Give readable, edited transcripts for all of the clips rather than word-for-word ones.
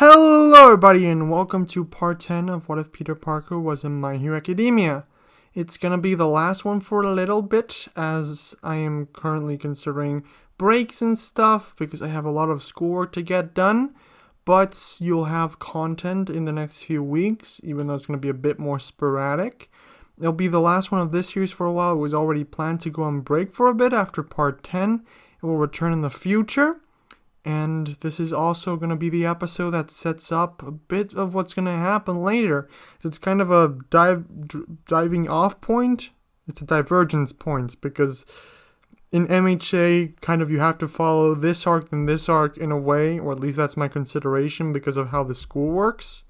Hello everybody and welcome to part 10 of What If Peter Parker Was in My Hero Academia. It's gonna be the last one for a little bit as I am currently considering breaks and stuff because I have a lot of schoolwork to get done, but you'll have content in the next few weeks even though it's gonna be a bit more sporadic. It'll be the last one of this series for a while. It was already planned to go on break for a bit after part 10. It will return in the future. And this is also going to be the episode that sets up a bit of what's going to happen later. It's kind of a diving off point. It's a divergence point because in MHA, kind of you have to follow this arc and this arc in a way, or at least that's my consideration because of how the school works.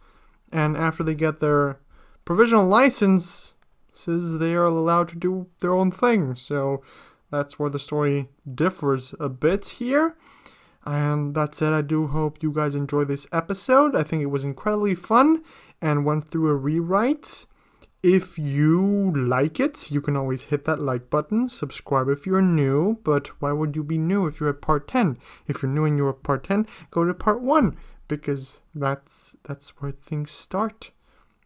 And after they get their provisional licenses, they are allowed to do their own thing. So that's where the story differs a bit here. That said, I do hope you guys enjoy this episode. I think it was incredibly fun and went through a rewrite. If you like it, you can always hit that like button. Subscribe if you're new, but why would you be new if you're at part 10? If you're new and you're at part 10, go to part 1 because that's where things start.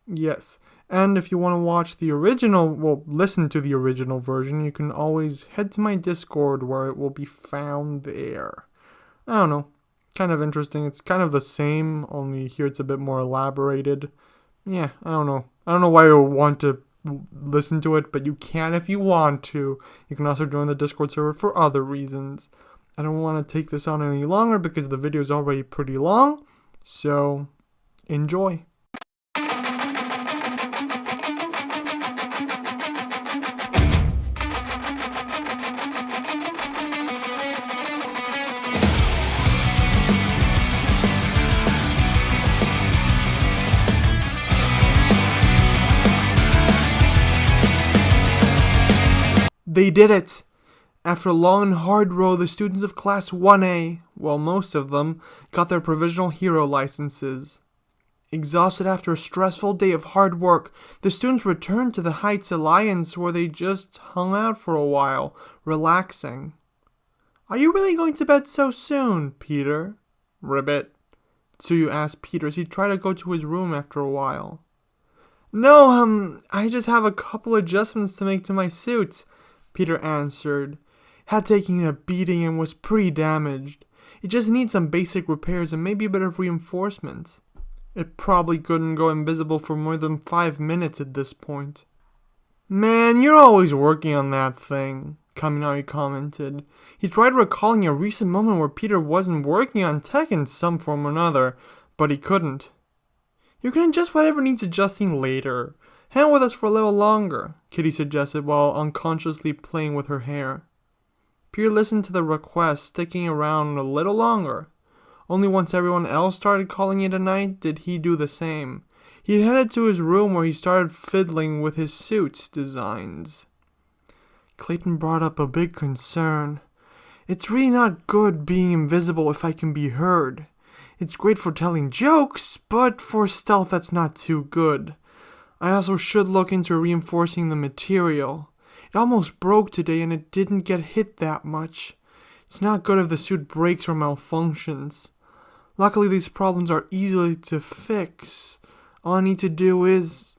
Yes. And if you want to watch the original, listen to the original version, you can always head to my Discord where it will be found there. I don't know, kind of interesting. It's kind of the same, only here it's a bit more elaborated. Yeah, I don't know why you want to listen to it, but you can if you want to. You can also join the Discord server for other reasons. I don't want to take this on any longer because the video is already pretty long, so enjoy. They did it! After a long and hard road, the students of Class 1A, well most of them, got their provisional hero licenses. Exhausted after a stressful day of hard work, the students returned to the Heights Alliance where they just hung out for a while, relaxing. "Are you really going to bed so soon, Peter?" "Ribbit," Tsuyu asked Peter as he tried to go to his room after a while. "No, I just have a couple adjustments to make to my suit," Peter answered. "Had taken a beating and was pretty damaged. It just needs some basic repairs and maybe a bit of reinforcement. It probably couldn't go invisible for more than 5 minutes at this point." "Man, you're always working on that thing," Kaminari commented. He tried recalling a recent moment where Peter wasn't working on tech in some form or another, but he couldn't. "You can adjust whatever needs adjusting later. Hang with us for a little longer," Kitty suggested while unconsciously playing with her hair. Peter listened to the request, sticking around a little longer. Only once everyone else started calling it a night did he do the same. He headed to his room where he started fiddling with his suit's designs. Clayton brought up a big concern. "It's really not good being invisible if I can be heard. It's great for telling jokes, but for stealth that's not too good. I also should look into reinforcing the material. It almost broke today and it didn't get hit that much. It's not good if the suit breaks or malfunctions. Luckily these problems are easy to fix. All I need to do is..."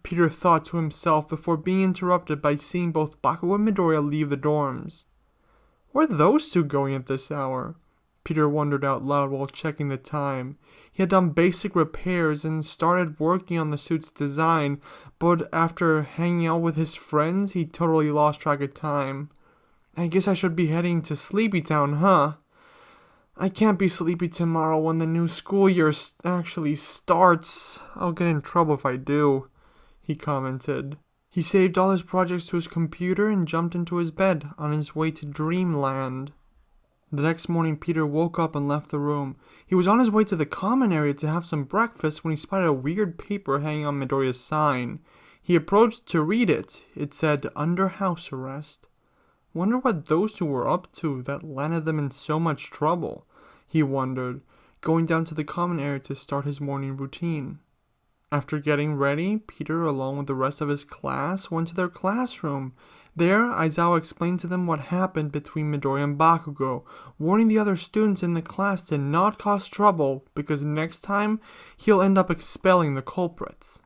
Peter thought to himself before being interrupted by seeing both Bakugo and Midoriya leave the dorms. Where are those two going at this hour? Peter wondered out loud while checking the time. He had done basic repairs and started working on the suit's design, but after hanging out with his friends, he totally lost track of time. "I guess I should be heading to Sleepy Town, huh? I can't be sleepy tomorrow when the new school year actually starts. I'll get in trouble if I do," he commented. He saved all his projects to his computer and jumped into his bed on his way to Dreamland. The next morning, Peter woke up and left the room. He was on his way to the common area to have some breakfast when he spotted a weird paper hanging on Midoriya's sign. He approached to read it. It said, "Under house arrest." Wonder what those two were up to that landed them in so much trouble, he wondered, going down to the common area to start his morning routine. After getting ready, Peter, along with the rest of his class, went to their classroom. There, Aizawa explained to them what happened between Midori and Bakugo, warning the other students in the class to not cause trouble because next time he'll end up expelling the culprits.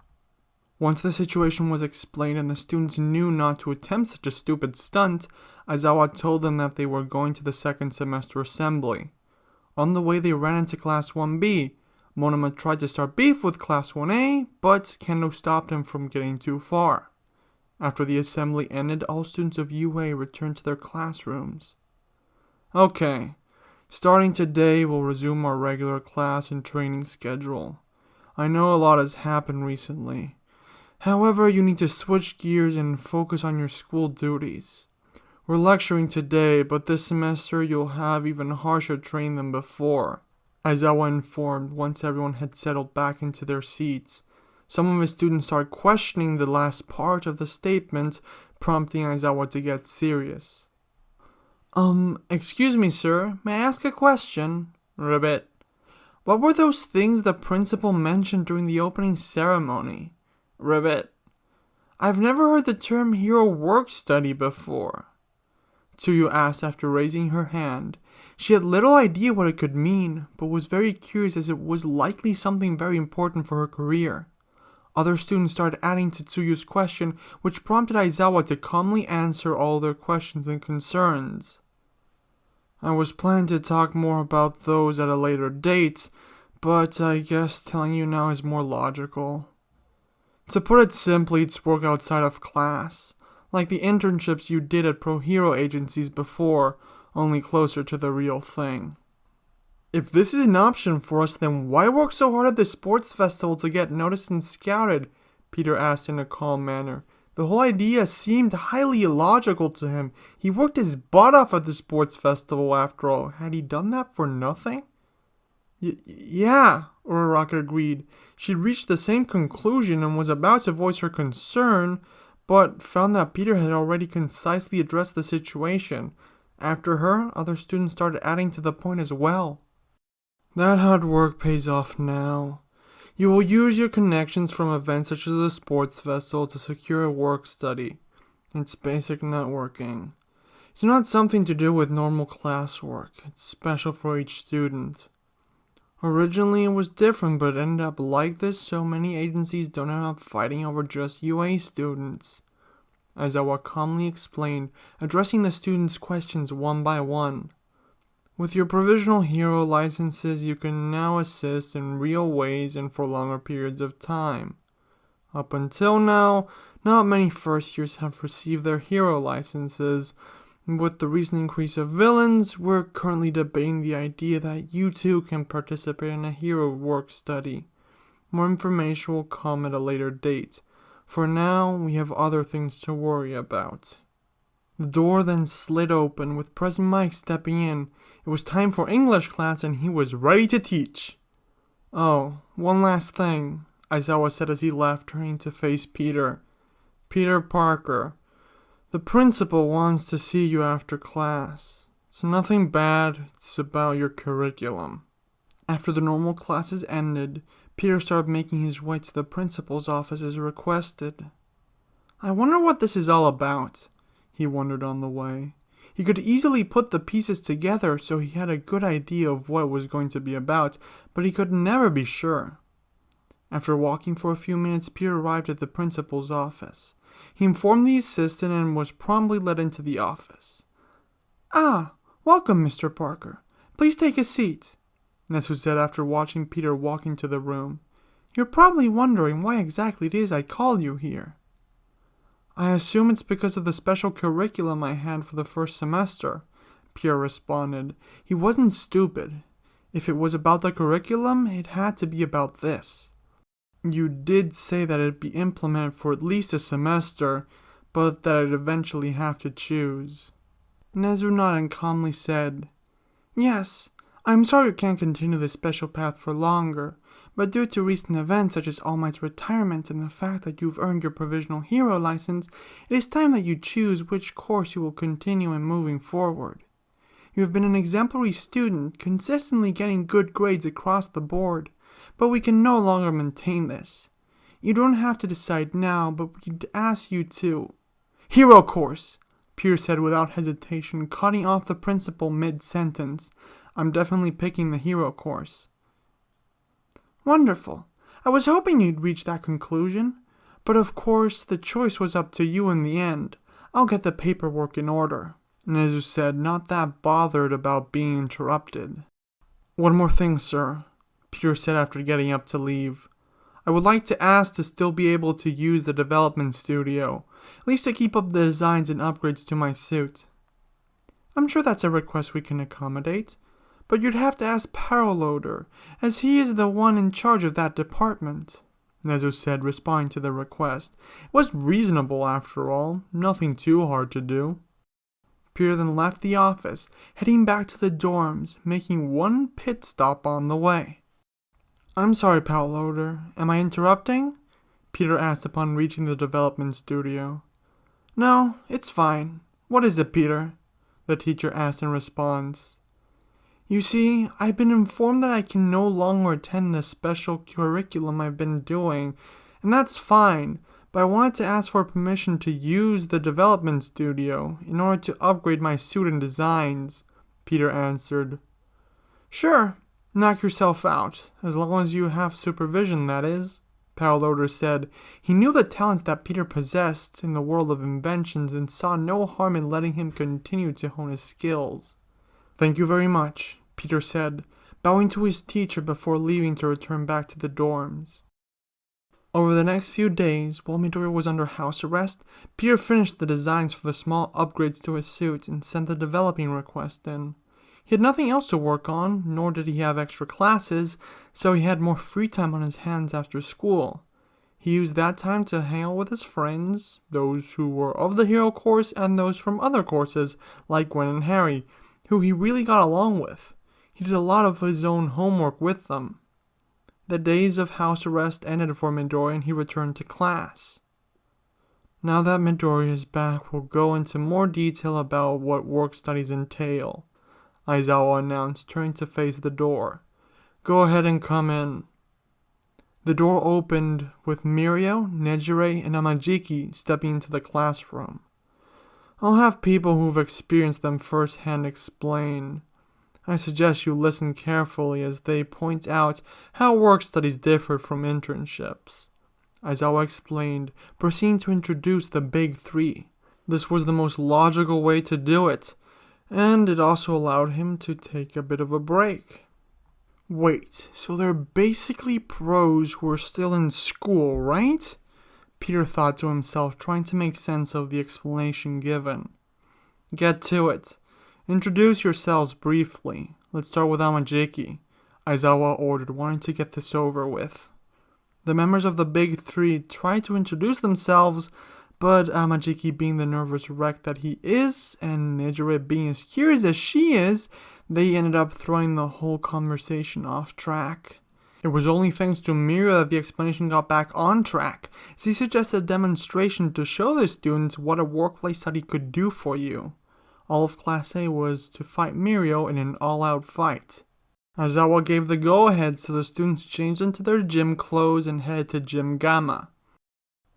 Once the situation was explained and the students knew not to attempt such a stupid stunt, Aizawa told them that they were going to the second semester assembly. On the way they ran into Class 1B. Monoma tried to start beef with Class 1A, but Kendo stopped him from getting too far. After the assembly ended, all students of UA returned to their classrooms. Okay, starting today we'll resume our regular class and training schedule. I know a lot has happened recently. However, you need to switch gears and focus on your school duties. We're lecturing today, but this semester you'll have even harsher training than before, Aizawa informed once everyone had settled back into their seats. Some of his students started questioning the last part of the statement, prompting Aizawa to get serious. Excuse me, sir. May I ask a question? Ribbit. What were those things the principal mentioned during the opening ceremony? Ribbit. I've never heard the term hero work study before. Tsuyu asked after raising her hand. She had little idea what it could mean, but was very curious as it was likely something very important for her career. Other students started adding to Tsuyu's question, which prompted Aizawa to calmly answer all their questions and concerns. I was planning to talk more about those at a later date, but I guess telling you now is more logical. To put it simply, it's work outside of class, like the internships you did at pro-hero agencies before, only closer to the real thing. If this is an option for us, then why work so hard at the sports festival to get noticed and scouted? Peter asked in a calm manner. The whole idea seemed highly illogical to him. He worked his butt off at the sports festival after all. Had he done that for nothing? Yeah, Uraraka agreed. She'd reached the same conclusion and was about to voice her concern, but found that Peter had already concisely addressed the situation. After her, other students started adding to the point as well. That hard work pays off now. You will use your connections from events such as the sports festival to secure a work study. It's basic networking. It's not something to do with normal classwork. It's special for each student. Originally it was different, but it ended up like this, so many agencies don't end up fighting over just UA students. Aizawa calmly explained, addressing the students' questions one by one. With your provisional hero licenses, you can now assist in real ways and for longer periods of time. Up until now, not many first years have received their hero licenses. With the recent increase of villains, we're currently debating the idea that you too can participate in a hero work study. More information will come at a later date. For now, we have other things to worry about. The door then slid open, with President Mike stepping in. It was time for English class and he was ready to teach. Oh, one last thing, Aizawa said as he left, turning to face Peter. Peter Parker, the principal wants to see you after class. It's nothing bad, it's about your curriculum. After the normal classes ended, Peter started making his way to the principal's office as requested. I wonder what this is all about, he wondered on the way. He could easily put the pieces together, so he had a good idea of what it was going to be about, but he could never be sure. After walking for a few minutes, Peter arrived at the principal's office. He informed the assistant and was promptly led into the office. Ah, welcome, Mr. Parker. Please take a seat, Nesu said after watching Peter walk into the room. You're probably wondering why exactly it is I called you here. I assume it's because of the special curriculum I had for the first semester, Pierre responded. He wasn't stupid. If it was about the curriculum, it had to be about this. You did say that it'd be implemented for at least a semester, but that I'd eventually have to choose. Nezu nodded and calmly said, Yes, I'm sorry you can't continue this special path for longer, but due to recent events such as All Might's retirement and the fact that you've earned your provisional hero license, it is time that you choose which course you will continue in moving forward. You have been an exemplary student, consistently getting good grades across the board, but we can no longer maintain this. You don't have to decide now, but we'd ask you to. Hero course! Peter said without hesitation, cutting off the principal mid-sentence. I'm definitely picking the hero course. Wonderful. I was hoping you'd reach that conclusion. But of course, the choice was up to you in the end. I'll get the paperwork in order. Nezu said, not that bothered about being interrupted. One more thing, sir, Peter said after getting up to leave. I would like to ask to still be able to use the development studio, at least to keep up the designs and upgrades to my suit. I'm sure that's a request we can accommodate, but you'd have to ask Paraloader, as he is the one in charge of that department, Nezu said, responding to the request. It was reasonable after all, nothing too hard to do. Peter then left the office, heading back to the dorms, making one pit stop on the way. I'm sorry, Paraloader. Am I interrupting? Peter asked upon reaching the development studio. No, it's fine. What is it, Peter? The teacher asked in response. You see, I've been informed that I can no longer attend the special curriculum I've been doing, and that's fine, but I wanted to ask for permission to use the development studio in order to upgrade my suit and designs, Peter answered. Sure, knock yourself out, as long as you have supervision, that is, Paraloader said. He knew the talents that Peter possessed in the world of inventions and saw no harm in letting him continue to hone his skills. Thank you very much, Peter said, bowing to his teacher before leaving to return back to the dorms. Over the next few days, while Midoriya was under house arrest, Peter finished the designs for the small upgrades to his suit and sent the developing request in. He had nothing else to work on, nor did he have extra classes, so he had more free time on his hands after school. He used that time to hang out with his friends, those who were of the hero course and those from other courses, like Gwen and Harry, who he really got along with. He did a lot of his own homework with them. The days of house arrest ended for Midoriya and he returned to class. Now that Midoriya is back, we'll go into more detail about what work studies entail, Aizawa announced, turning to face the door. Go ahead and come in. The door opened with Mirio, Nejire, and Amajiki stepping into the classroom. I'll have people who've experienced them firsthand explain. I suggest you listen carefully as they point out how work studies differ from internships, Aizawa explained, proceeding to introduce the big three. This was the most logical way to do it, and it also allowed him to take a bit of a break. Wait, so they're basically pros who are still in school, right? Peter thought to himself, trying to make sense of the explanation given. Get to it. Introduce yourselves briefly. Let's start with Amajiki, Aizawa ordered, wanting to get this over with. The members of the big three tried to introduce themselves, but Amajiki, being the nervous wreck that he is, and Nejire being as curious as she is, they ended up throwing the whole conversation off track. It was only thanks to Mirio that the explanation got back on track, as he suggested a demonstration to show the students what a workplace study could do for you. All of Class A was to fight Mirio in an all-out fight. Aizawa gave the go-ahead, so the students changed into their gym clothes and headed to Gym Gamma.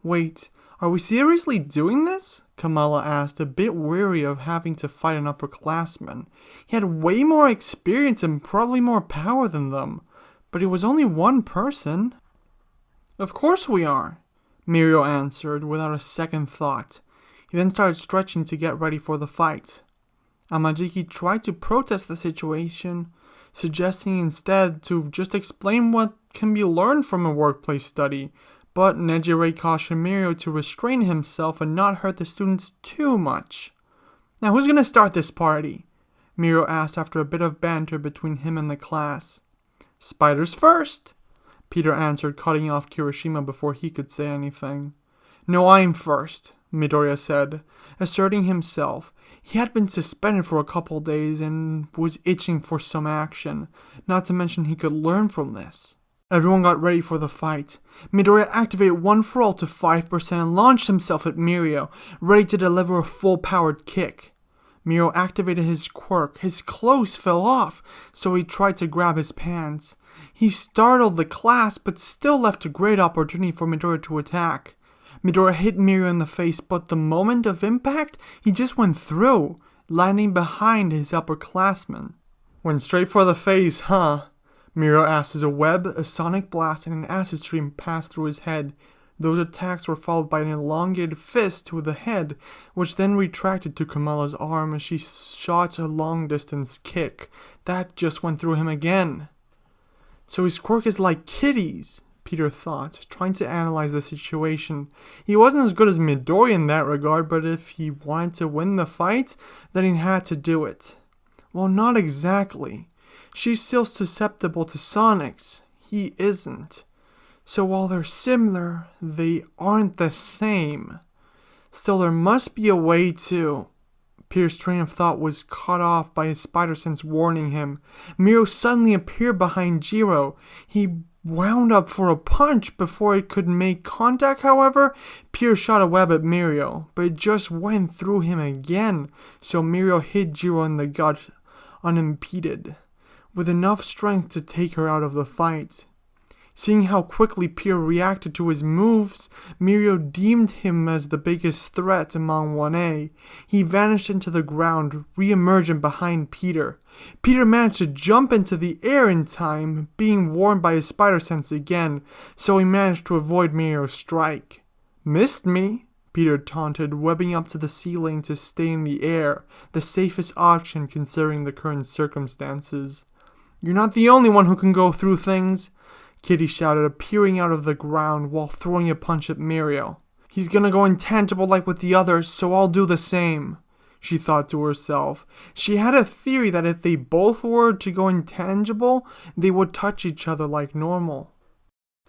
Wait, are we seriously doing this? Kamala asked, a bit weary of having to fight an upperclassman. He had way more experience and probably more power than them, but he was only one person. Of course we are, Mirio answered without a second thought. He then started stretching to get ready for the fight. Amajiki tried to protest the situation, suggesting instead to just explain what can be learned from a workplace study, but Nejire cautioned Mirio to restrain himself and not hurt the students too much. Now who's gonna start this party? Mirio asked after a bit of banter between him and the class. Spiders first, Peter answered, cutting off Kirishima before he could say anything. No, I'm first, Midoriya said, asserting himself. He had been suspended for a couple days and was itching for some action, not to mention he could learn from this. Everyone got ready for the fight. Midoriya activated One for All to 5% and launched himself at Mirio, ready to deliver a full-powered kick. Mirio activated his quirk. His clothes fell off, so he tried to grab his pants. He startled the class, but still left a great opportunity for Midoriya to attack. Midoriya hit Mirio in the face, but the moment of impact, he just went through, landing behind his upperclassman. Went straight for the face, huh? Mirio asked as a web, a sonic blast, and an acid stream passed through his head. Those attacks were followed by an elongated fist to the head, which then retracted to Kamala's arm as she shot a long-distance kick. That just went through him again. So his quirk is like Kitty's, Peter thought, trying to analyze the situation. He wasn't as good as Midoriya in that regard, but if he wanted to win the fight, then he had to do it. Well, not exactly. She's still susceptible to Sonic's. He isn't. So while they're similar, they aren't the same. Still, there must be a way to... Peter's train of thought was cut off by his spider sense warning him. Mirio suddenly appeared behind Jiro. He wound up for a punch before it could make contact, however. Peter shot a web at Mirio, but it just went through him again, so Mirio hit Jiro in the gut unimpeded, with enough strength to take her out of the fight. Seeing how quickly Peter reacted to his moves, Mirio deemed him as the biggest threat among 1A. He vanished into the ground, re-emerging behind Peter. Peter managed to jump into the air in time, being warned by his spider sense again, so he managed to avoid Mirio's strike. "Missed me?" Peter taunted, webbing up to the ceiling to stay in the air, the safest option considering the current circumstances. "You're not the only one who can go through things," Kitty shouted, appearing out of the ground while throwing a punch at Mirio. "He's gonna go intangible like with the others, so I'll do the same," she thought to herself. She had a theory that if they both were to go intangible, they would touch each other like normal.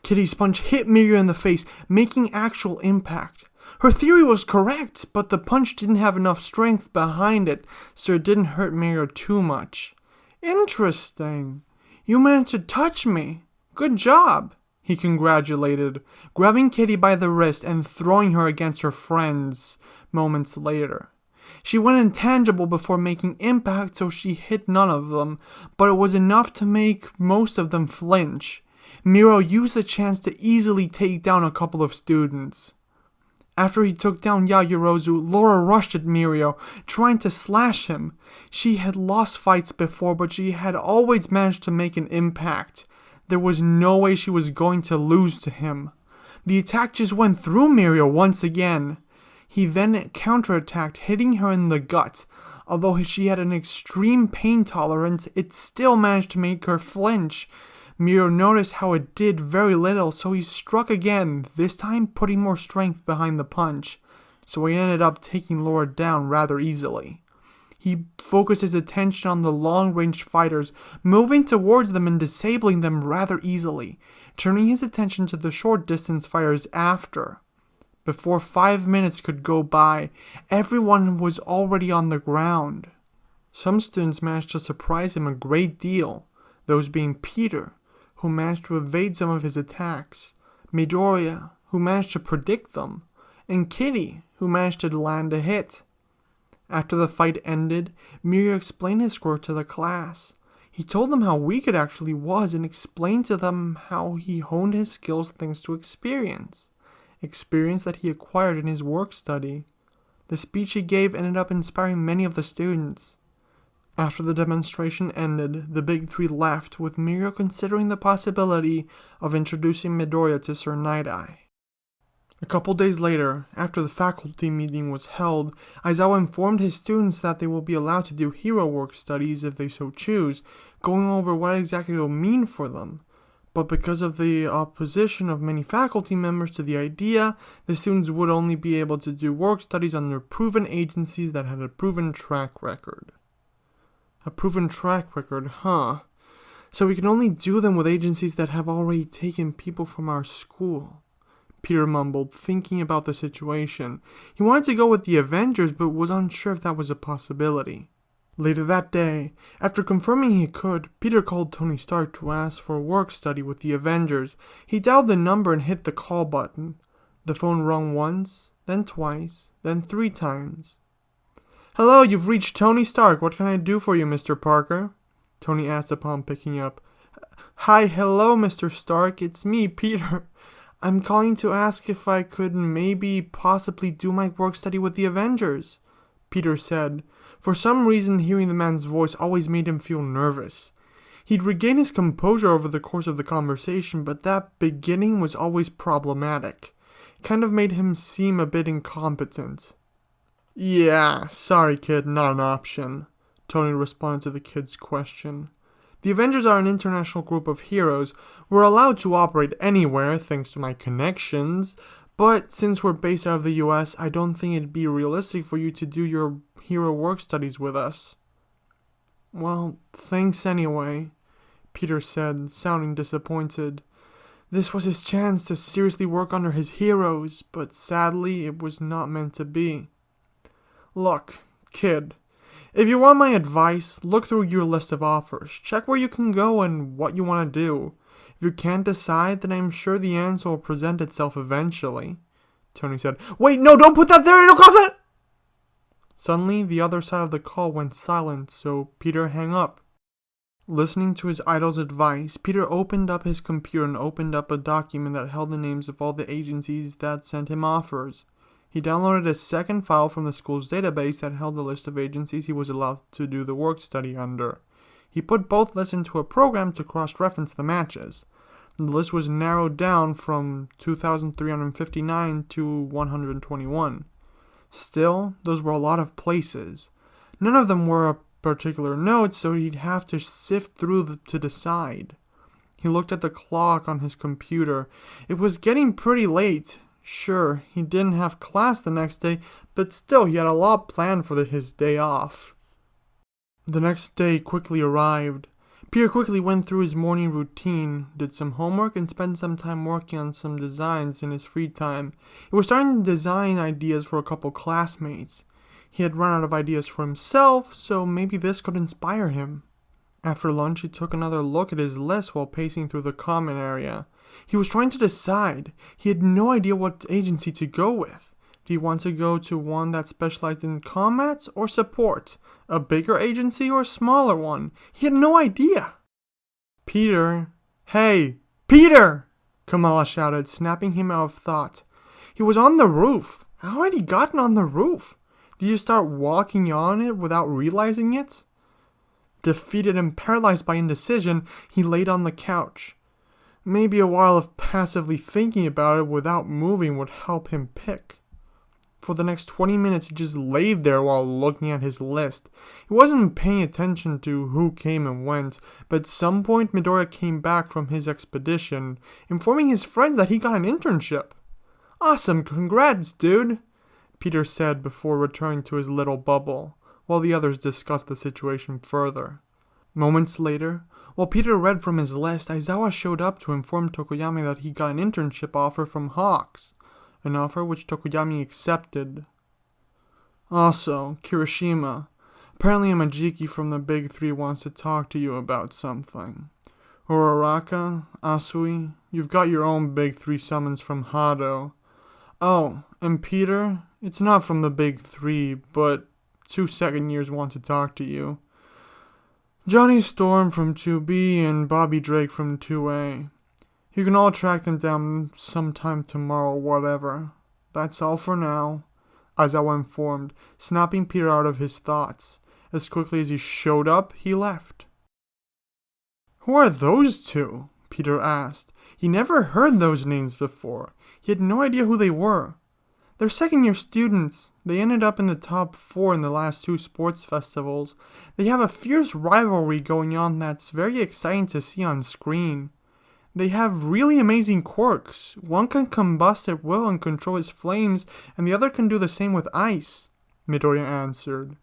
Kitty's punch hit Mirio in the face, making actual impact. Her theory was correct, but the punch didn't have enough strength behind it, so it didn't hurt Mirio too much. "Interesting. You managed to touch me. Good job," he congratulated, grabbing Kitty by the wrist and throwing her against her friends moments later. She went intangible before making impact, so she hit none of them, but it was enough to make most of them flinch. Mirio used the chance to easily take down a couple of students. After he took down Yaoyorozu, Laura rushed at Mirio, trying to slash him. She had lost fights before, but she had always managed to make an impact. There was no way she was going to lose to him. The attack just went through Mirio once again. He then counterattacked, hitting her in the gut. Although she had an extreme pain tolerance, it still managed to make her flinch. Mirio noticed how it did very little, so he struck again, this time putting more strength behind the punch. So he ended up taking Laura down rather easily. He focused his attention on the long-range fighters, moving towards them and disabling them rather easily, turning his attention to the short-distance fighters after. Before 5 minutes could go by, everyone was already on the ground. Some students managed to surprise him a great deal, those being Peter, who managed to evade some of his attacks, Midoriya, who managed to predict them, and Kitty, who managed to land a hit. After the fight ended, Mirio explained his quirk to the class. He told them how weak it actually was and explained to them how he honed his skills thanks to experience that he acquired in his work study. The speech he gave ended up inspiring many of the students. After the demonstration ended, the big three left, with Mirio considering the possibility of introducing Midoriya to Sir Night-Eye. A couple days later, after the faculty meeting was held, Aizawa informed his students that they will be allowed to do hero work studies if they so choose, going over what exactly it will mean for them. But because of the opposition of many faculty members to the idea, the students would only be able to do work studies under proven agencies that had a proven track record. A proven track record, huh? So we can only do them with agencies that have already taken people from our school. Peter mumbled, thinking about the situation. He wanted to go with the Avengers, but was unsure if that was a possibility. Later that day, after confirming he could, Peter called Tony Stark to ask for a work study with the Avengers. He dialed the number and hit the call button. The phone rung once, then twice, then 3 times. "Hello, you've reached Tony Stark. What can I do for you, Mr. Parker?" Tony asked upon picking up. "Hi, hello, Mr. Stark. It's me, Peter. I'm calling to ask if I could maybe possibly do my work study with the Avengers, Peter said. For some reason, hearing the man's voice always made him feel nervous. He'd regained his composure over the course of the conversation, but that beginning was always problematic. It kind of made him seem a bit incompetent. Yeah, sorry kid, not an option, Tony responded to the kid's question. The Avengers are an international group of heroes. We're allowed to operate anywhere thanks to my connections, but since we're based out of the US, I don't think it'd be realistic for you to do your hero work studies with us. Well, thanks anyway, Peter said, sounding disappointed. This was his chance to seriously work under his heroes, but sadly it was not meant to be. Look, kid, if you want my advice, look through your list of offers. Check where you can go and what you want to do. If you can't decide, then I'm sure the answer will present itself eventually, Tony said. Wait, no, don't put that there, it'll cause it! Suddenly, the other side of the call went silent, so Peter hung up. Listening to his idol's advice, Peter opened up his computer and opened up a document that held the names of all the agencies that sent him offers. He downloaded a second file from the school's database that held the list of agencies he was allowed to do the work study under. He put both lists into a program to cross-reference the matches. The list was narrowed down from 2,359 to 121. Still, those were a lot of places. None of them were a particular note, so he'd have to sift through to decide. He looked at the clock on his computer. It was getting pretty late. Sure, he didn't have class the next day, but still he had a lot planned for his day off. The next day quickly arrived. Peter quickly went through his morning routine, did some homework, and spent some time working on some designs in his free time. He was starting to design ideas for a couple classmates. He had run out of ideas for himself, so maybe this could inspire him. After lunch, he took another look at his list while pacing through the common area. He was trying to decide. He had no idea what agency to go with. Did he want to go to one that specialized in combat or support? A bigger agency or a smaller one? He had no idea. Peter! Hey! Peter! Kamala shouted, snapping him out of thought. He was on the roof. How had he gotten on the roof? Did you start walking on it without realizing it? Defeated and paralyzed by indecision, he laid on the couch. Maybe a while of passively thinking about it without moving would help him pick. For the next 20 minutes, he just laid there while looking at his list. He wasn't paying attention to who came and went, but at some point Midoriya came back from his expedition, informing his friends that he got an internship. Awesome, congrats, dude, Peter said before returning to his little bubble, while the others discussed the situation further. Moments later, while Peter read from his list, Aizawa showed up to inform Tokoyami that he got an internship offer from Hawks, an offer which Tokoyami accepted. Also, Kirishima, apparently a Majiki from the Big Three wants to talk to you about something. Uraraka, Asui, you've got your own Big Three summons from Hado. Oh, and Peter, it's not from the Big Three, but 2 second years want to talk to you. Johnny Storm from 2B and Bobby Drake from 2A. You can all track them down sometime tomorrow, whatever. That's all for now, Aizawa informed, snapping Peter out of his thoughts. As quickly as he showed up, he left. Who are those two? Peter asked. He never heard those names before. He had no idea who they were. They're second-year students. They ended up in the top 4 in the last 2 sports festivals. They have a fierce rivalry going on that's very exciting to see on screen. They have really amazing quirks. One can combust at will and control his flames, and the other can do the same with ice, Midoriya answered.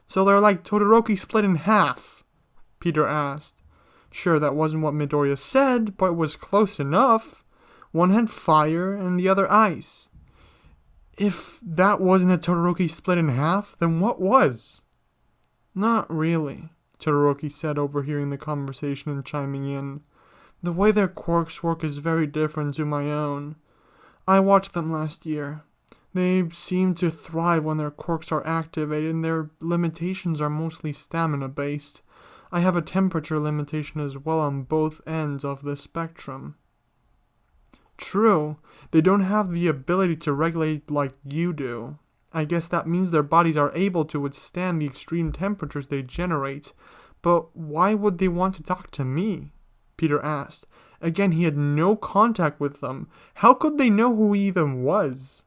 So they're like Todoroki split in half? Peter asked. Sure, that wasn't what Midoriya said, but it was close enough. One had fire and the other ice. If that wasn't a Todoroki split in half, then what was? Not really, Todoroki said, overhearing the conversation and chiming in. The way their quirks work is very different to my own. I watched them last year. They seem to thrive when their quirks are activated, and their limitations are mostly stamina-based. I have a temperature limitation as well on both ends of the spectrum. True, they don't have the ability to regulate like you do. I guess that means their bodies are able to withstand the extreme temperatures they generate. But why would they want to talk to me? Peter asked. Again, he had no contact with them. How could they know who he even was?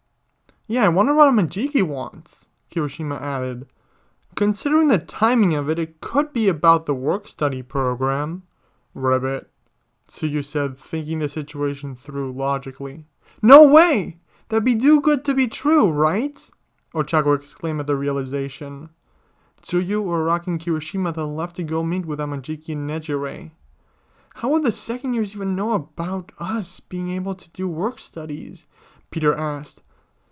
Yeah, I wonder what a Majiki wants, Kirishima added. Considering the timing of it, it could be about the work-study program. Ribbit, Tsuyu said, thinking the situation through logically. No way! That'd be too good to be true, right? Ochako exclaimed at the realization. Tsuyu, Uraraka, and Kirishima then left to go meet with Amajiki and Nejire. How would the second years even know about us being able to do work studies? Peter asked,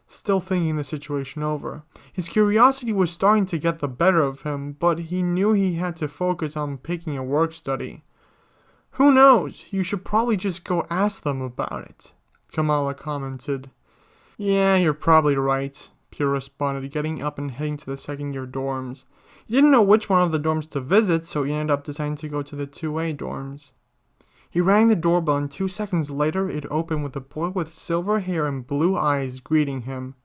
still thinking the situation over. His curiosity was starting to get the better of him, but he knew he had to focus on picking a work study. Who knows? You should probably just go ask them about it, Kamala commented. Yeah, you're probably right, Peter responded, getting up and heading to the second year dorms. He didn't know which one of the dorms to visit, so he ended up deciding to go to the 2A dorms. He rang the doorbell, and 2 seconds later it opened with a boy with silver hair and blue eyes greeting him.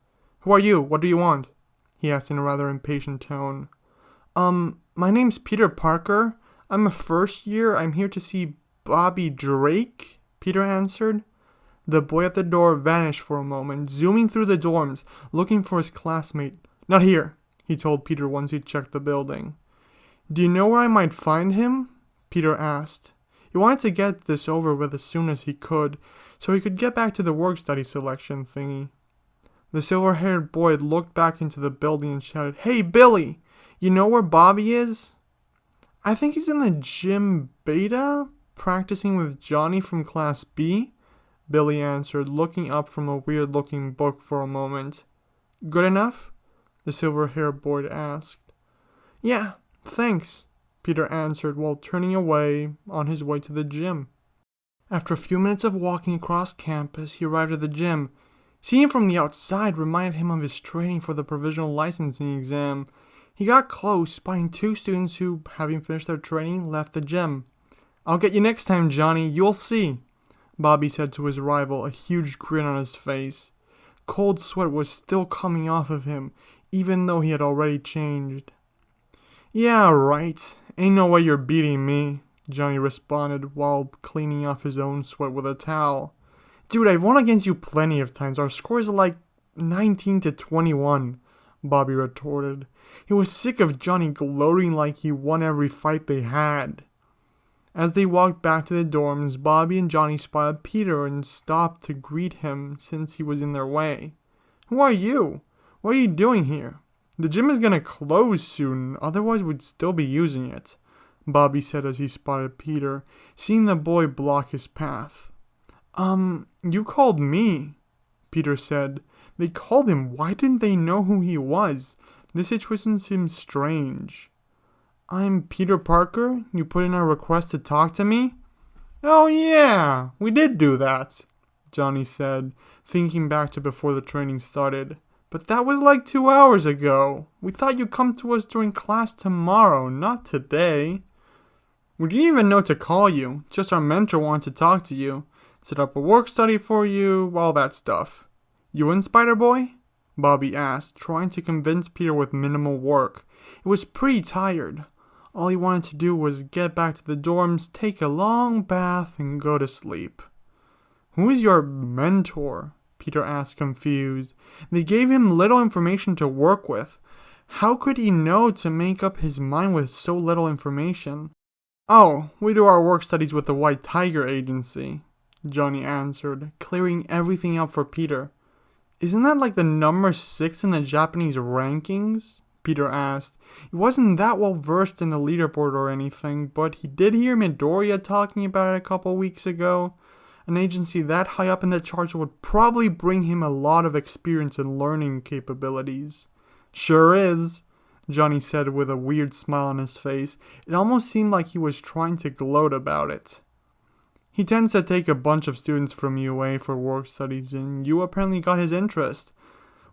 Who are you? What do you want? He asked in a rather impatient tone. My name's Peter Parker. I'm a first year. I'm here to see Bobby Drake, Peter answered. The boy at the door vanished for a moment, zooming through the dorms, looking for his classmate. Not here, he told Peter once he checked the building. Do you know where I might find him? Peter asked. He wanted to get this over with as soon as he could, so he could get back to the work-study selection thingy. The silver-haired boy looked back into the building and shouted, Hey, Billy! You know where Bobby is? I think he's in the gym beta, practicing with Johnny from Class B, Billy answered, looking up from a weird-looking book for a moment. Good enough? The silver-haired boy asked. Yeah, thanks, Peter answered while turning away on his way to the gym. After a few minutes of walking across campus, he arrived at the gym. Seeing it from the outside reminded him of his training for the provisional licensing exam. He got close, spotting 2 students who, having finished their training, left the gym. I'll get you next time, Johnny. You'll see, Bobby said to his rival, a huge grin on his face. Cold sweat was still coming off of him, even though he had already changed. Yeah, right. Ain't no way you're beating me, Johnny responded while cleaning off his own sweat with a towel. Dude, I've won against you plenty of times. Our scores are like 19-21, Bobby retorted. He was sick of Johnny gloating like he won every fight they had. As they walked back to the dorms, Bobby and Johnny spotted Peter and stopped to greet him since he was in their way. Who are you? What are you doing here? The gym is gonna close soon, otherwise we'd still be using it, Bobby said as he spotted Peter, seeing the boy block his path. You called me, Peter said. They called him. Why didn't they know who he was? This situation seems strange. I'm Peter Parker. You put in a request to talk to me? Oh yeah, we did do that, Johnny said, thinking back to before the training started. But that was like 2 hours ago. We thought you'd come to us during class tomorrow, not today. We didn't even know to call you. Just our mentor wanted to talk to you. Set up a work study for you, all that stuff. You in, Spider-Boy? Bobby asked, trying to convince Peter with minimal work. It was pretty tired. All he wanted to do was get back to the dorms, take a long bath, and go to sleep. Who is your mentor? Peter asked, confused. They gave him little information to work with. How could he know to make up his mind with so little information? Oh, we do our work studies with the White Tiger Agency, Johnny answered, clearing everything up for Peter. Isn't that like the number 6 in the Japanese rankings? Peter asked. He wasn't that well versed in the leaderboard or anything, but he did hear Midoriya talking about it a couple weeks ago. An agency that high up in the charts would probably bring him a lot of experience and learning capabilities. Sure is, Johnny said with a weird smile on his face. It almost seemed like he was trying to gloat about it. He tends to take a bunch of students from UA for work studies, and you apparently got his interest.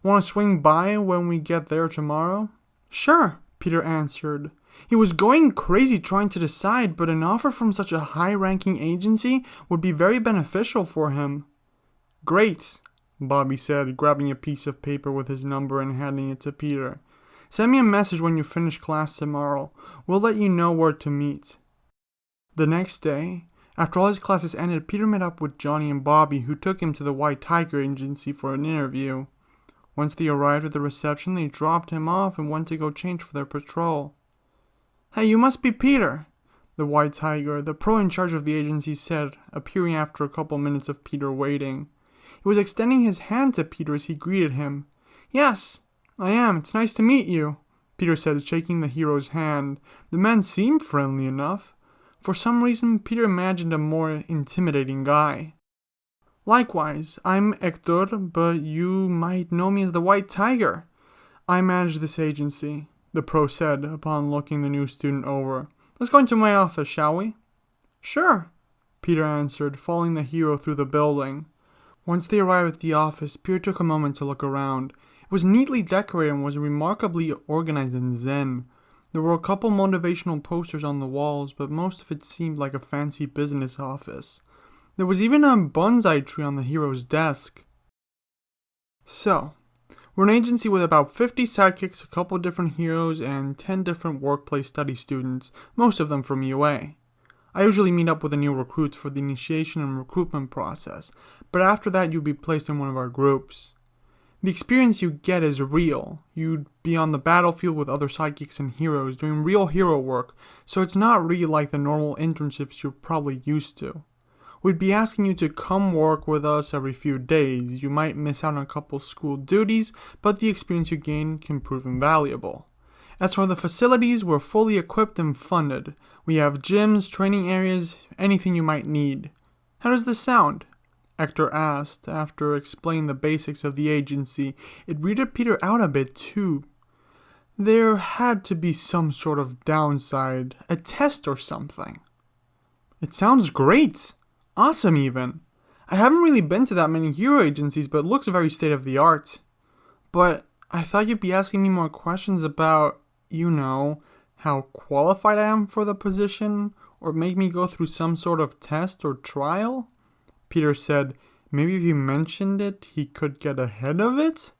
Want to swing by when we get there tomorrow? Sure, Peter answered. He was going crazy trying to decide, but an offer from such a high-ranking agency would be very beneficial for him. Great, Bobby said, grabbing a piece of paper with his number and handing it to Peter. Send me a message when you finish class tomorrow. We'll let you know where to meet. The next day, after all his classes ended, Peter met up with Johnny and Bobby, who took him to the White Tiger Agency for an interview. Once they arrived at the reception, they dropped him off and went to go change for their patrol. Hey, you must be Peter, the White Tiger, the pro in charge of the agency, said, appearing after a couple minutes of Peter waiting. He was extending his hand to Peter as he greeted him. Yes, I am. It's nice to meet you, Peter said, shaking the hero's hand. The man seemed friendly enough. For some reason, Peter imagined a more intimidating guy. Likewise, I'm Hector, but you might know me as the White Tiger. I manage this agency, the pro said upon looking the new student over. Let's go into my office, shall we? Sure, Peter answered, following the hero through the building. Once they arrived at the office, Peter took a moment to look around. It was neatly decorated and was remarkably organized and zen. There were a couple motivational posters on the walls, but most of it seemed like a fancy business office. There was even a bonsai tree on the hero's desk. So, we're an agency with about 50 sidekicks, a couple different heroes, and 10 different workplace study students, most of them from UA. I usually meet up with the new recruits for the initiation and recruitment process, but after that you'll be placed in one of our groups. The experience you get is real. You'd be on the battlefield with other sidekicks and heroes doing real hero work, so it's not really like the normal internships you're probably used to. We'd be asking you to come work with us every few days. You might miss out on a couple school duties, but the experience you gain can prove invaluable. As for the facilities, we're fully equipped and funded. We have gyms, training areas, anything you might need. How does this sound? Hector asked, after explaining the basics of the agency. It weirded Peter out a bit, too. There had to be some sort of downside, a test or something. It sounds great! Awesome, even. I haven't really been to that many hero agencies, but it looks very state-of-the-art. But I thought you'd be asking me more questions about, how qualified I am for the position, or make me go through some sort of test or trial? Peter said, maybe if he mentioned it, he could get ahead of it?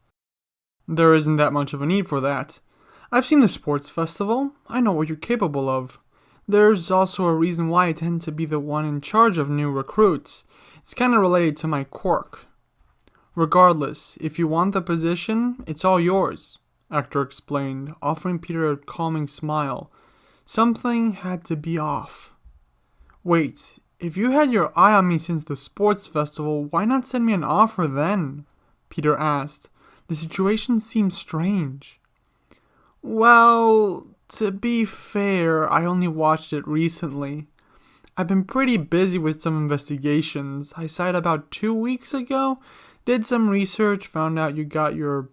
There isn't that much of a need for that. I've seen the sports festival. I know what you're capable of. There's also a reason why I tend to be the one in charge of new recruits. It's kind of related to my quirk. Regardless, if you want the position, it's all yours, Hector explained, offering Peter a calming smile. Something had to be off. Wait, if you had your eye on me since the sports festival, why not send me an offer then? Peter asked. The situation seemed strange. Well, to be fair, I only watched it recently. I've been pretty busy with some investigations. I saw it about 2 weeks ago, did some research, found out you got your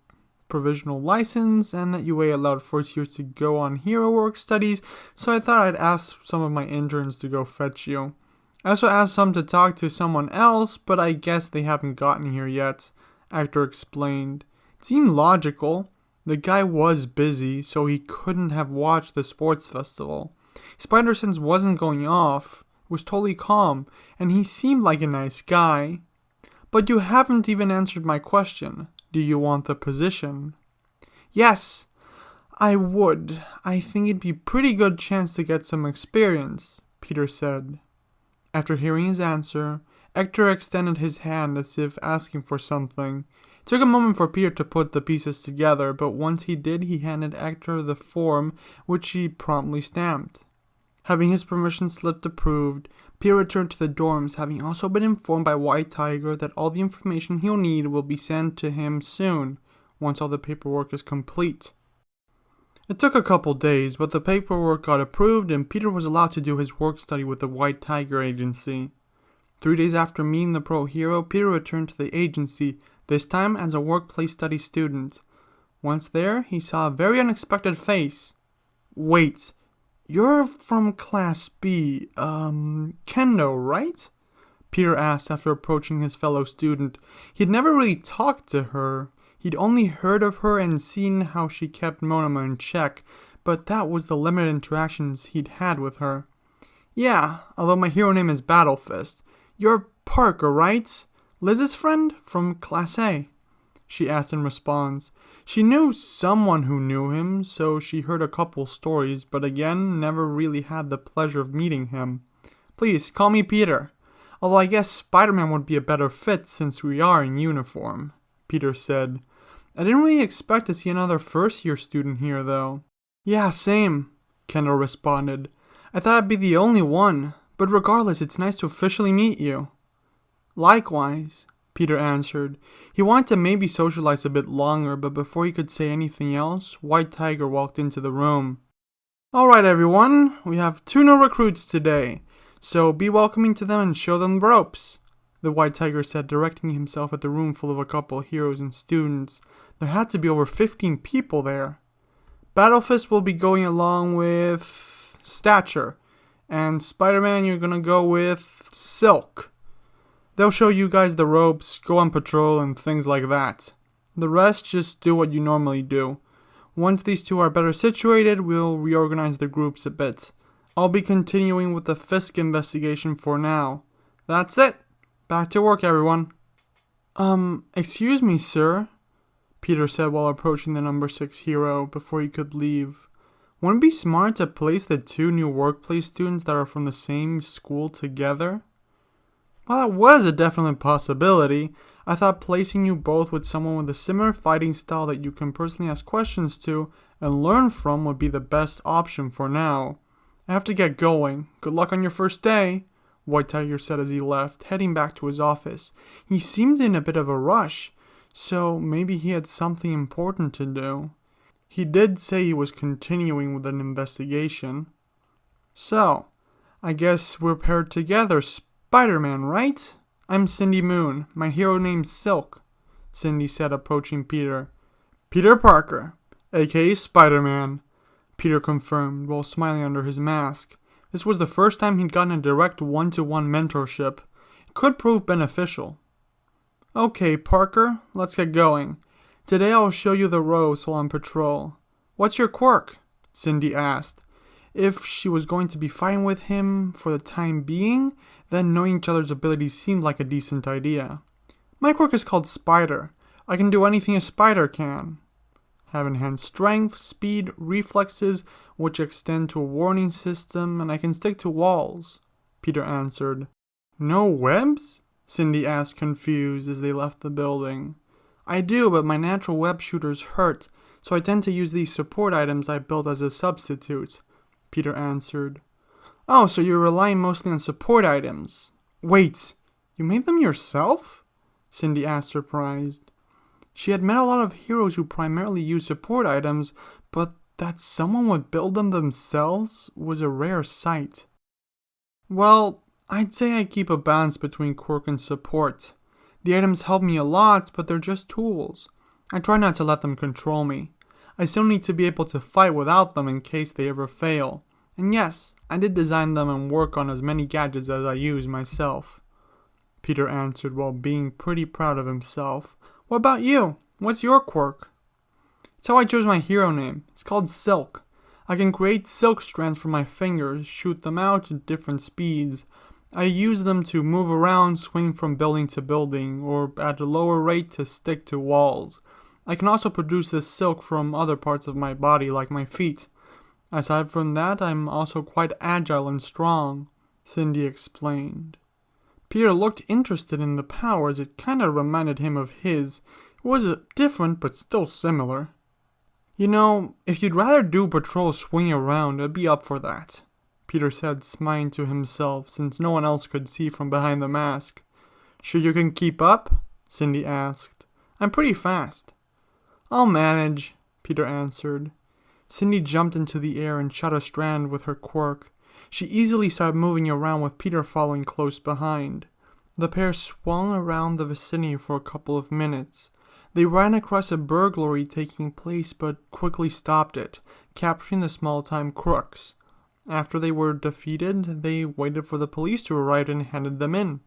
provisional license, and that UA allowed first years to go on hero work studies, so I thought I'd ask some of my interns to go fetch you. I also asked some to talk to someone else, but I guess they haven't gotten here yet, Hector explained. It seemed logical. The guy was busy, so he couldn't have watched the sports festival. His spider sense wasn't going off, it was totally calm, and he seemed like a nice guy. But you haven't even answered my question. Do you want the position? Yes, I would. I think it'd be a pretty good chance to get some experience, Peter said. After hearing his answer, Hector extended his hand as if asking for something. It took a moment for Peter to put the pieces together, but once he did, he handed Hector the form, which he promptly stamped. Having his permission slip approved, Peter returned to the dorms, having also been informed by White Tiger that all the information he'll need will be sent to him soon, once all the paperwork is complete. It took a couple days, but the paperwork got approved and Peter was allowed to do his work study with the White Tiger Agency. 3 days after meeting the pro hero, Peter returned to the agency, this time as a workplace study student. Once there, he saw a very unexpected face. Wait, you're from Class B, Kendo, right? Peter asked after approaching his fellow student. He'd never really talked to her. He'd only heard of her and seen how she kept Monoma in check, but that was the limited interactions he'd had with her. Yeah, although my hero name is Battlefist. You're Parker, right? Liz's friend from Class A, she asked in response. She knew someone who knew him, so she heard a couple stories, but again, never really had the pleasure of meeting him. Please, call me Peter. Although I guess Spiderman would be a better fit since we are in uniform, Peter said. I didn't really expect to see another first-year student here, though. Yeah, same, Kendall responded. I thought I'd be the only one, but regardless, it's nice to officially meet you. Likewise, Peter answered. He wanted to maybe socialize a bit longer, but before he could say anything else, White Tiger walked into the room. Alright everyone, we have 2 new recruits today, so be welcoming to them and show them the ropes, the White Tiger said, directing himself at the room full of a couple heroes and students. There had to be over 15 people there. Battlefist will be going along with Stature, and Spider-Man you're gonna go with Silk. They'll show you guys the ropes, go on patrol, and things like that. The rest, just do what you normally do. Once these 2 are better situated, we'll reorganize the groups a bit. I'll be continuing with the Fisk investigation for now. That's it. Back to work, everyone. Excuse me, sir, Peter said while approaching the number 6 hero before he could leave. Wouldn't it be smart to place the 2 new workplace students that are from the same school together? Well, that was a definite possibility. I thought placing you both with someone with a similar fighting style that you can personally ask questions to and learn from would be the best option for now. I have to get going. Good luck on your first day, White Tiger said as he left, heading back to his office. He seemed in a bit of a rush, so maybe he had something important to do. He did say he was continuing with an investigation. So, I guess we're paired together, Spider-Man, right? I'm Cindy Moon. My hero name's Silk, Cindy said, approaching Peter. Peter Parker, aka Spider-Man, Peter confirmed while smiling under his mask. This was the first time he'd gotten a direct one-to-one mentorship. It could prove beneficial. Okay, Parker, let's get going. Today I'll show you the ropes while on patrol. What's your quirk? Cindy asked. If she was going to be fighting with him for the time being, then knowing each other's abilities seemed like a decent idea. My quirk is called Spider. I can do anything a spider can. Have enhanced strength, speed, reflexes, which extend to a warning system, and I can stick to walls, Peter answered. No webs? Cindy asked, confused, as they left the building. I do, but my natural web shooters hurt, so I tend to use these support items I built as a substitute, Peter answered. Oh, so you're relying mostly on support items. Wait, you made them yourself? Cindy asked, surprised. She had met a lot of heroes who primarily used support items, but that someone would build them themselves was a rare sight. Well, I'd say I keep a balance between quirk and support. The items help me a lot, but they're just tools. I try not to let them control me. I still need to be able to fight without them in case they ever fail. And yes, I did design them and work on as many gadgets as I use myself, Peter answered while being pretty proud of himself. What about you? What's your quirk? It's how I chose my hero name. It's called Silk. I can create silk strands from my fingers, shoot them out at different speeds. I use them to move around, swing from building to building, or at a lower rate to stick to walls. I can also produce this silk from other parts of my body, like my feet. Aside from that, I'm also quite agile and strong, Cindy explained. Peter looked interested in the powers. It kinda reminded him of his. It was different, but still similar. You know, if you'd rather do patrol swinging around, I'd be up for that, Peter said, smiling to himself, since no one else could see from behind the mask. Sure you can keep up? Cindy asked. I'm pretty fast. I'll manage, Peter answered. Cindy jumped into the air and shot a strand with her quirk. She easily started moving around with Peter following close behind. The pair swung around the vicinity for a couple of minutes. They ran across a burglary taking place but quickly stopped it, capturing the small-time crooks. After they were defeated, they waited for the police to arrive and handed them in.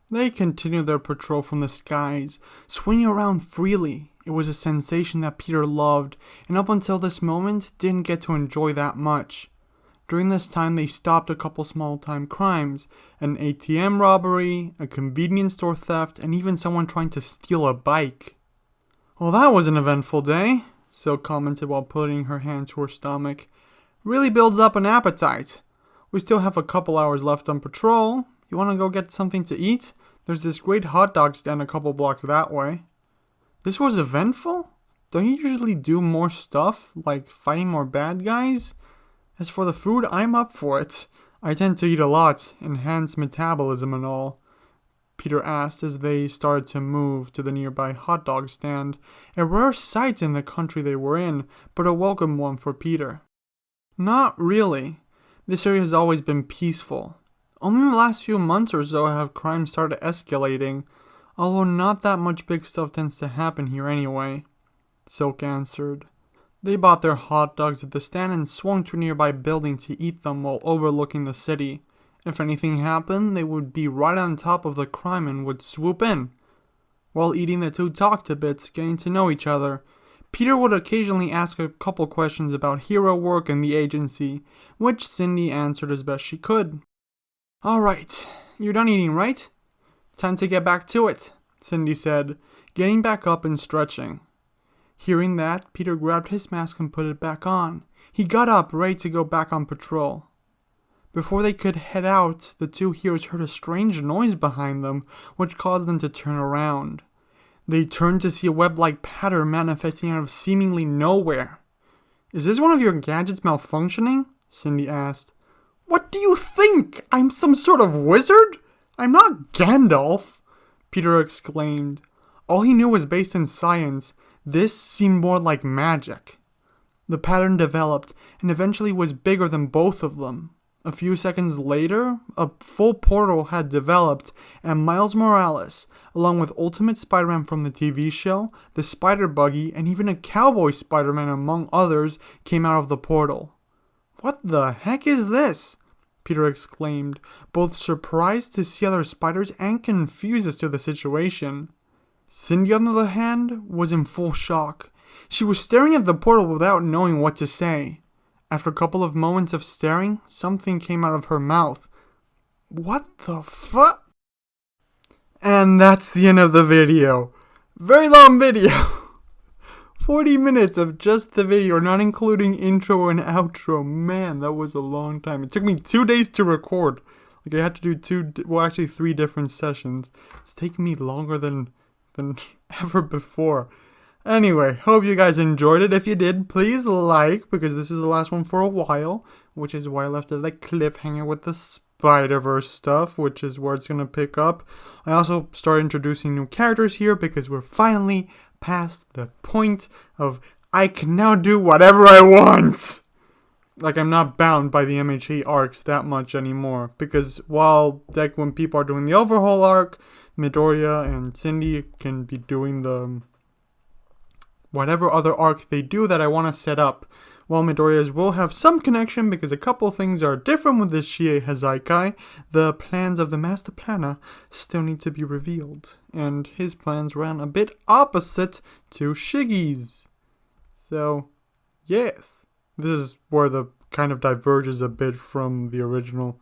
They continued their patrol from the skies, swinging around freely. It was a sensation that Peter loved, and up until this moment, didn't get to enjoy that much. During this time, they stopped a couple small-time crimes, an ATM robbery, a convenience store theft, and even someone trying to steal a bike. Well, that was an eventful day, Silk commented while putting her hand to her stomach. Really builds up an appetite. We still have a couple hours left on patrol. You want to go get something to eat? There's this great hot dog stand a couple blocks that way. This was eventful? Don't you usually do more stuff, like fighting more bad guys? As for the food, I'm up for it. I tend to eat a lot, enhance metabolism and all. Peter asked as they started to move to the nearby hot dog stand, a rare sight in the country they were in, but a welcome one for Peter. Not really. This area has always been peaceful. Only in the last few months or so have crime started escalating, although not that much big stuff tends to happen here anyway, Silk answered. They bought their hot dogs at the stand and swung to a nearby building to eat them while overlooking the city. If anything happened, they would be right on top of the crime and would swoop in. While eating, the two talked a bit, getting to know each other. Peter would occasionally ask a couple questions about hero work and the agency, which Cindy answered as best she could. Alright, you're done eating, right? Time to get back to it, Cindy said, getting back up and stretching. Hearing that, Peter grabbed his mask and put it back on. He got up, ready to go back on patrol. Before they could head out, the two heroes heard a strange noise behind them, which caused them to turn around. They turned to see a web-like pattern manifesting out of seemingly nowhere. Is this one of your gadgets malfunctioning? Cindy asked. What do you think? I'm some sort of wizard? I'm not Gandalf, Peter exclaimed. All he knew was based in science. This seemed more like magic. The pattern developed and eventually was bigger than both of them. A few seconds later, a full portal had developed, and Miles Morales, along with Ultimate Spider-Man from the TV show, the Spider Buggy, and even a Cowboy Spider-Man among others, came out of the portal. What the heck is this? Peter exclaimed, both surprised to see other spiders and confused as to the situation. Cindy, on the other hand, was in full shock. She was staring at the portal without knowing what to say. After a couple of moments of staring, something came out of her mouth. What the fuck? And that's the end of the video. Very long video. 40 minutes of just the video, not including intro and outro. Man, that was a long time. It took me 2 days to record. Like, I had to do 3 different sessions. It's taken me longer than ever before. Anyway, hope you guys enjoyed it. If you did, please like, because this is the last one for a while, which is why I left it at a cliffhanger with the Spider-Verse stuff, which is where it's going to pick up. I also started introducing new characters here because we're finally past the point of I can now do whatever I want. Like, I'm not bound by the MHA arcs that much anymore, because while, like, when people are doing the overhaul arc, Midoriya and Cindy can be doing the whatever other arc they do that I want to set up. While Midoriya's will have some connection because a couple things are different with the Shie Hazaikai, the plans of the Master Planner still need to be revealed, and his plans ran a bit opposite to Shiggy's. So, yes, this is where the kind of diverges a bit from the original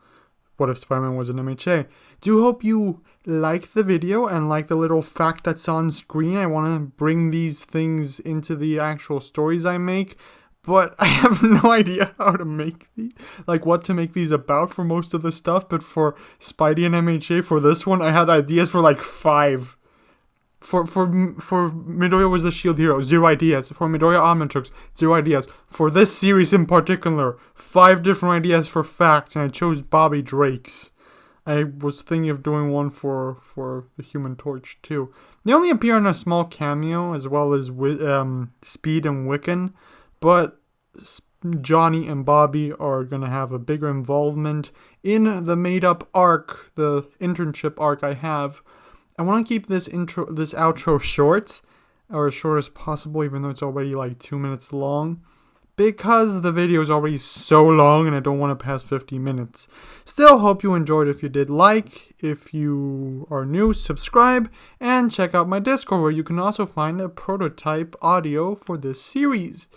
What If Spider-Man Was an MHA. Do hope you like the video and like the little fact that's on screen. I want to bring these things into the actual stories I make, but I have no idea how to make these, like what to make these about for most of the stuff. But for Spidey and MHA, for this one, I had ideas for like 5. For Midoriya was the shield hero, 0 ideas. For Midoriya Omnitrix, 0 ideas. For this series in particular, 5 different ideas for facts, and I chose Bobby Drake's. I was thinking of doing one for the Human Torch too. They only appear in a small cameo, as well as Speed and Wiccan, but Johnny and Bobby are going to have a bigger involvement in the made-up arc, the internship arc I have. I want to keep this outro short, or as short as possible, even though it's already like 2 minutes long, because the video is already so long and I don't want to pass 50 minutes. Still, hope you enjoyed. If you did, like. If you are new, subscribe, and check out my Discord, where you can also find a prototype audio for this series.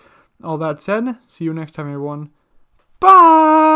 All that said, see you next time, everyone. Bye!